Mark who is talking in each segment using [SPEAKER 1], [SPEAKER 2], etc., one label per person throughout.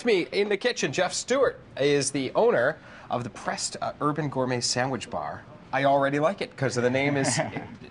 [SPEAKER 1] with me in the kitchen, Jeff Stewart is the owner of the Pressed Urban Gourmet Sandwich Bar. I already like it because the name it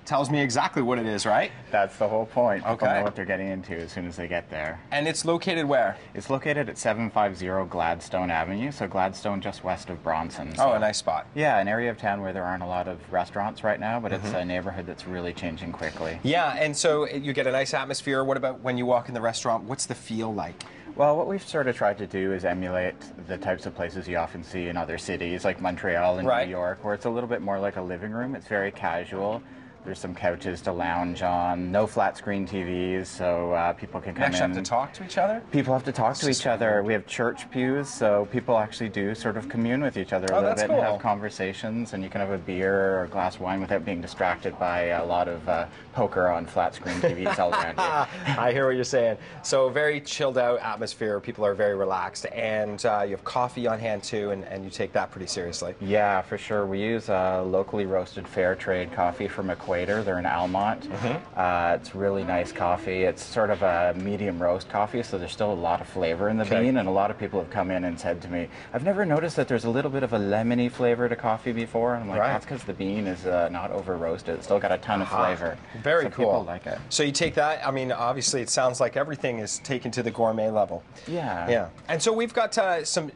[SPEAKER 1] tells me exactly what it is, right?
[SPEAKER 2] That's the whole point. People
[SPEAKER 1] Okay.
[SPEAKER 2] know what they're getting into as soon as they get there.
[SPEAKER 1] And it's located where?
[SPEAKER 2] It's located at 750 Gladstone Avenue, so Gladstone just west of Bronson.
[SPEAKER 1] Oh,
[SPEAKER 2] So,
[SPEAKER 1] a nice spot.
[SPEAKER 2] yeah, an area of town where there aren't a lot of restaurants right now, but it's a neighborhood that's really changing quickly.
[SPEAKER 1] Yeah, and so you get a nice atmosphere. What about when you walk in the restaurant? What's the feel like?
[SPEAKER 2] Well, what we've sort of tried to do is emulate the types of places you often see in other cities, like Montreal and
[SPEAKER 1] Right.
[SPEAKER 2] New York, where it's a little bit more like a living room. It's very casual. There's some couches to lounge on, no flat screen TVs, so people can
[SPEAKER 1] You
[SPEAKER 2] come
[SPEAKER 1] actually
[SPEAKER 2] in.
[SPEAKER 1] have to talk to each other?
[SPEAKER 2] People have to talk to each other. We have church pews, so people actually do sort of commune with each other a little
[SPEAKER 1] that's
[SPEAKER 2] bit and
[SPEAKER 1] cool.
[SPEAKER 2] have conversations, and you can have a beer or a glass of wine without being distracted by a lot of poker on flat screen TVs all around you.
[SPEAKER 1] I hear what you're saying. So very chilled out atmosphere. People are very relaxed, and you have coffee on hand too, and you take that pretty seriously.
[SPEAKER 2] Yeah, for sure. We use locally roasted fair trade coffee from Equator. They're in Almont. It's really nice coffee. It's sort of a medium roast coffee, so there's still a lot of flavor in the bean, and a lot of people have come in and said to me, I've never noticed that there's a little bit of a lemony flavor to coffee before. And I'm like,
[SPEAKER 1] Right.
[SPEAKER 2] that's because the bean is not over roasted. It's still got a ton of flavor.
[SPEAKER 1] Very
[SPEAKER 2] so
[SPEAKER 1] cool.
[SPEAKER 2] People like it.
[SPEAKER 1] So you take that. I mean, obviously, it sounds like everything is taken to the gourmet level.
[SPEAKER 2] Yeah.
[SPEAKER 1] Yeah. And so we've got some.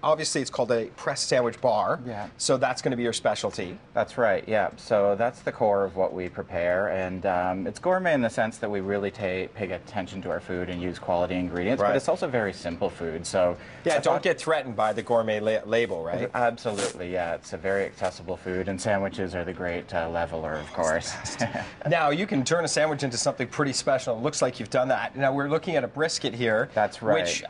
[SPEAKER 1] Obviously, it's called a pressed sandwich bar.
[SPEAKER 2] Yeah.
[SPEAKER 1] So that's going to be your specialty.
[SPEAKER 2] That's right, yeah. So that's the core of what we prepare, and it's gourmet in the sense that we really pay attention to our food and use quality ingredients,
[SPEAKER 1] Right.
[SPEAKER 2] but it's also very simple food. So
[SPEAKER 1] Yeah.
[SPEAKER 2] I
[SPEAKER 1] Don't
[SPEAKER 2] thought-
[SPEAKER 1] get threatened by the gourmet label, right?
[SPEAKER 2] Absolutely, yeah. It's a very accessible food, and sandwiches are the great leveler, of course.
[SPEAKER 1] Now you can turn a sandwich into something pretty special. It looks like you've done that. Now we're looking at a brisket here.
[SPEAKER 2] That's right.
[SPEAKER 1] Which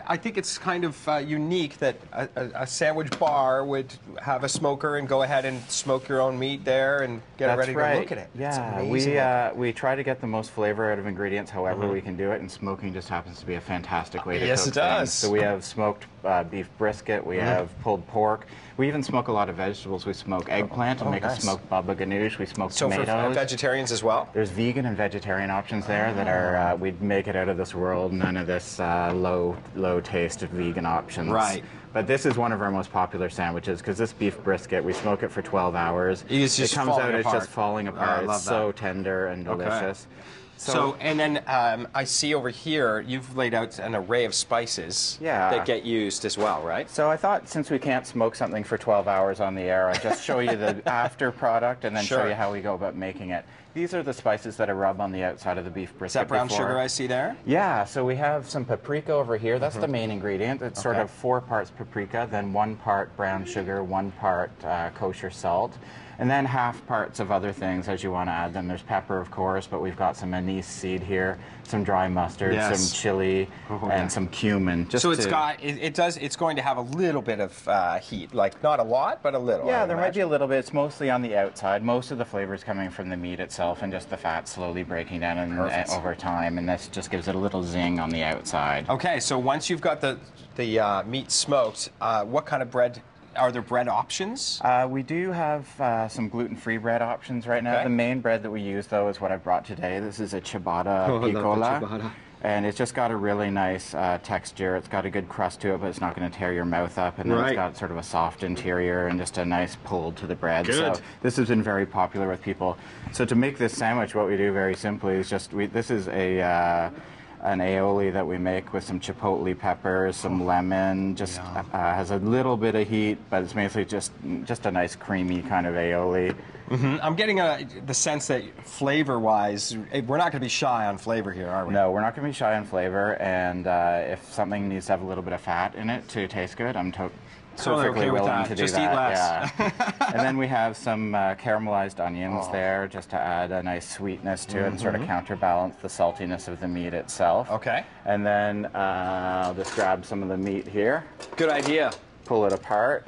[SPEAKER 1] I think it's kind of unique that a sandwich bar would have a smoker and go ahead and smoke your own meat there and get it ready to go look at it. It's
[SPEAKER 2] Yeah,
[SPEAKER 1] amazing.
[SPEAKER 2] we try to get the most flavor out of ingredients however we can do it, and smoking just happens to be a fantastic way to
[SPEAKER 1] Yes,
[SPEAKER 2] cook
[SPEAKER 1] it does.
[SPEAKER 2] things. So we have smoked beef brisket, we have pulled pork, we even smoke a lot of vegetables. We smoke eggplant and make
[SPEAKER 1] nice.
[SPEAKER 2] a smoked baba ganoush, we smoke
[SPEAKER 1] So for
[SPEAKER 2] tomatoes.
[SPEAKER 1] vegetarians as well?
[SPEAKER 2] There's vegan and vegetarian options there that are, we'd make it out of this world, none of this low taste of vegan options.
[SPEAKER 1] Right.
[SPEAKER 2] But this is one of our most popular sandwiches because this beef brisket, we smoke it for 12 hours.
[SPEAKER 1] It's just
[SPEAKER 2] it comes
[SPEAKER 1] falling
[SPEAKER 2] out,
[SPEAKER 1] apart.
[SPEAKER 2] it's just falling
[SPEAKER 1] I
[SPEAKER 2] apart.
[SPEAKER 1] love
[SPEAKER 2] It's so
[SPEAKER 1] that.
[SPEAKER 2] tender and delicious.
[SPEAKER 1] So, and then I see over here you've laid out an array of spices
[SPEAKER 2] Yeah.
[SPEAKER 1] that get used as well, right?
[SPEAKER 2] So I thought since we can't smoke something for 12 hours on the air, I'd just show you the after product and then show
[SPEAKER 1] Sure.
[SPEAKER 2] you how we go about making it. These are the spices that I rub on the outside of the beef brisket.
[SPEAKER 1] Is that brown
[SPEAKER 2] before.
[SPEAKER 1] sugar I see there?
[SPEAKER 2] Yeah, so we have some paprika over here. That's the main ingredient. It's sort
[SPEAKER 1] Okay.
[SPEAKER 2] of 4 parts paprika, then 1 part brown sugar, 1 part kosher salt, and then half parts of other things as you want to add them. There's pepper, of course, but we've got some anise seed here, some dry mustard,
[SPEAKER 1] Yes.
[SPEAKER 2] some chili, and some cumin. Just
[SPEAKER 1] So it's
[SPEAKER 2] to-
[SPEAKER 1] got it's going to have a little bit of heat, like not a lot, but a little.
[SPEAKER 2] Yeah,
[SPEAKER 1] I
[SPEAKER 2] there
[SPEAKER 1] would
[SPEAKER 2] might be a
[SPEAKER 1] imagine.
[SPEAKER 2] little bit. It's mostly on the outside. Most of the flavor is coming from the meat itself and just the fat slowly breaking down
[SPEAKER 1] Perfect.
[SPEAKER 2] over time, and this just gives it a little zing on the outside.
[SPEAKER 1] Okay, so once you've got the meat smoked, what kind of bread? Are there bread options?
[SPEAKER 2] We do have some gluten-free bread options right now.
[SPEAKER 1] Okay.
[SPEAKER 2] The main bread that we use, though, is what I brought today. This is a ciabatta
[SPEAKER 1] Oh, I love the
[SPEAKER 2] piccola.
[SPEAKER 1] ciabatta.
[SPEAKER 2] And it's just got a really nice texture. It's got a good crust to it, but it's not going to tear your mouth up. And then
[SPEAKER 1] Right.
[SPEAKER 2] it's got sort of a soft interior and just a nice pull to the bread.
[SPEAKER 1] Good.
[SPEAKER 2] So this has been very popular with people. So to make this sandwich, what we do very simply is just, this is an aioli that we make with some chipotle peppers, some lemon, just has a little bit of heat, but it's basically just a nice creamy kind of aioli.
[SPEAKER 1] I'm getting the sense that flavor-wise, we're not going to be shy on flavor here, are we?
[SPEAKER 2] No, we're not going to be shy on flavor, and if something needs to have a little bit of fat in it to taste good, I'm
[SPEAKER 1] Totally
[SPEAKER 2] perfectly
[SPEAKER 1] okay with
[SPEAKER 2] willing
[SPEAKER 1] that.
[SPEAKER 2] to do
[SPEAKER 1] Just
[SPEAKER 2] that.
[SPEAKER 1] eat less.
[SPEAKER 2] Yeah. And then we have some caramelized onions there, just to add a nice sweetness to it and sort of counterbalance the saltiness of the meat itself.
[SPEAKER 1] Okay.
[SPEAKER 2] And then I'll just grab some of the meat here,
[SPEAKER 1] Good idea.
[SPEAKER 2] pull it apart,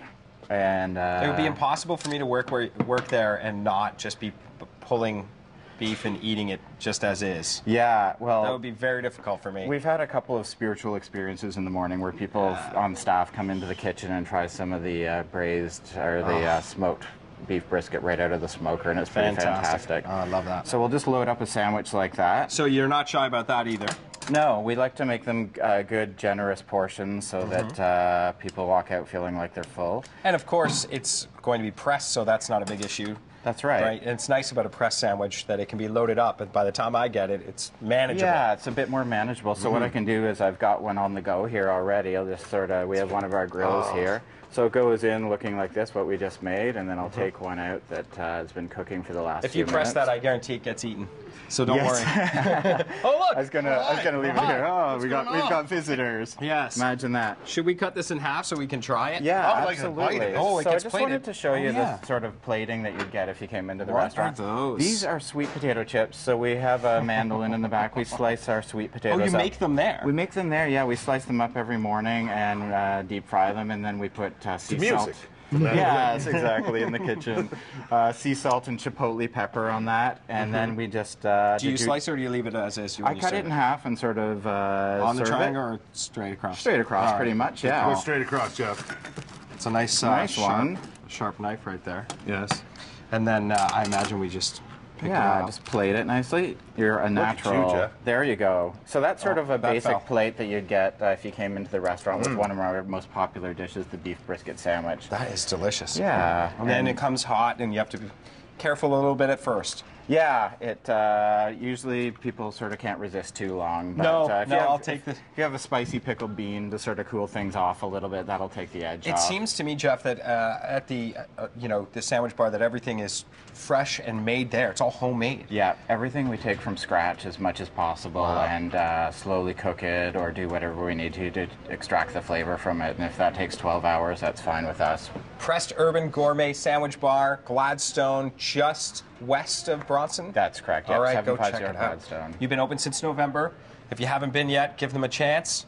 [SPEAKER 2] and
[SPEAKER 1] It would be impossible for me to work there and not just be pulling beef and eating it just as is.
[SPEAKER 2] yeah, well,
[SPEAKER 1] That would be very difficult for me.
[SPEAKER 2] we've had a couple of spiritual experiences in the morning where people on staff come into the kitchen and try some of the braised or the smoked beef brisket right out of the smoker, and it's pretty fantastic.
[SPEAKER 1] Oh, I love that.
[SPEAKER 2] So we'll just load up a sandwich like that.
[SPEAKER 1] So you're not shy about that either?
[SPEAKER 2] No, we like to make them good, generous portions so that people walk out feeling like they're full.
[SPEAKER 1] And of course, it's going to be pressed, so that's not a big issue.
[SPEAKER 2] That's right.
[SPEAKER 1] Right, and it's nice about a pressed sandwich that it can be loaded up, and by the time I get it, it's manageable.
[SPEAKER 2] Yeah, it's a bit more manageable. So what I can do is I've got one on the go here already. I'll just we have one of our grills here. So it goes in looking like this, what we just made, and then I'll take one out that has been cooking for the last few minutes.
[SPEAKER 1] If you press that, I guarantee it gets eaten. So don't worry. Oh look!
[SPEAKER 2] I was gonna leave it here. Oh, we've got visitors.
[SPEAKER 1] Yes.
[SPEAKER 2] Imagine that.
[SPEAKER 1] Should we cut this in half so we can try it?
[SPEAKER 2] Yeah,
[SPEAKER 3] I would like to
[SPEAKER 2] absolutely.
[SPEAKER 3] bite it.
[SPEAKER 1] Oh, it
[SPEAKER 2] so
[SPEAKER 1] gets
[SPEAKER 2] I just
[SPEAKER 1] plated.
[SPEAKER 2] wanted to show you
[SPEAKER 1] yeah.
[SPEAKER 2] the sort of plating that you'd get if you came into the
[SPEAKER 1] What
[SPEAKER 2] restaurant.
[SPEAKER 1] are those?
[SPEAKER 2] These are sweet potato chips. So we have a mandolin in the back. We slice our sweet potatoes.
[SPEAKER 1] Oh, you
[SPEAKER 2] up.
[SPEAKER 1] make them there?
[SPEAKER 2] We make them there. Yeah, we slice them up every morning and deep fry them, and then we put sea salt. Yes, exactly, in the kitchen. Sea salt and chipotle pepper on that, and then we just...
[SPEAKER 1] do you slice it or do you leave it as is?
[SPEAKER 2] I cut it in half and sort of
[SPEAKER 1] on the triangle or straight across?
[SPEAKER 2] Straight across, pretty much, yeah.
[SPEAKER 3] Go straight across, Jeff.
[SPEAKER 1] It's a nice, sharp knife right there.
[SPEAKER 3] Yes.
[SPEAKER 1] And then I imagine we just pick it up.
[SPEAKER 2] Just plate it nicely. You're a
[SPEAKER 3] Look at
[SPEAKER 2] natural.
[SPEAKER 3] you, Jeff.
[SPEAKER 2] There you go. So that's sort of a
[SPEAKER 1] that
[SPEAKER 2] basic
[SPEAKER 1] fell.
[SPEAKER 2] plate that you'd get if you came into the restaurant with one of our most popular dishes, the beef brisket sandwich.
[SPEAKER 1] That is delicious.
[SPEAKER 2] Yeah.
[SPEAKER 1] And then it comes hot, and you have to be careful a little bit at first.
[SPEAKER 2] Yeah, it usually people sort of can't resist too long. But,
[SPEAKER 1] I'll take this.
[SPEAKER 2] If you have a spicy pickled bean to sort of cool things off a little bit, that'll take the edge off.
[SPEAKER 1] It seems to me, Jeff, that at the the sandwich bar, that everything is fresh and made there. It's all homemade.
[SPEAKER 2] Yeah, everything we take from scratch as much as possible and slowly cook it or do whatever we need to extract the flavor from it. And if that takes 12 hours, that's fine with us.
[SPEAKER 1] Pressed Urban Gourmet Sandwich Bar, Gladstone, just west of Bronson.
[SPEAKER 2] That's correct.
[SPEAKER 1] All
[SPEAKER 2] Yeah,
[SPEAKER 1] right, go check
[SPEAKER 2] 750
[SPEAKER 1] it out.
[SPEAKER 2] Gladstone.
[SPEAKER 1] You've been open since November. If you haven't been yet, give them a chance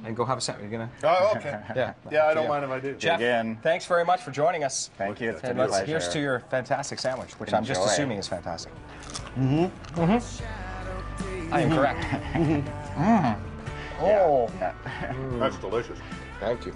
[SPEAKER 1] and go have a sandwich. You're gonna?
[SPEAKER 3] Oh, okay.
[SPEAKER 1] Yeah.
[SPEAKER 3] Yeah, I don't mind if I do.
[SPEAKER 1] Jeff,
[SPEAKER 2] in.
[SPEAKER 1] thanks very much for joining us.
[SPEAKER 2] Thank you. It's been
[SPEAKER 1] And
[SPEAKER 2] a pleasure.
[SPEAKER 1] here's to your fantastic sandwich, which I'm just
[SPEAKER 2] Enjoy.
[SPEAKER 1] assuming is fantastic. I am correct.
[SPEAKER 3] That's delicious.
[SPEAKER 1] Thank you.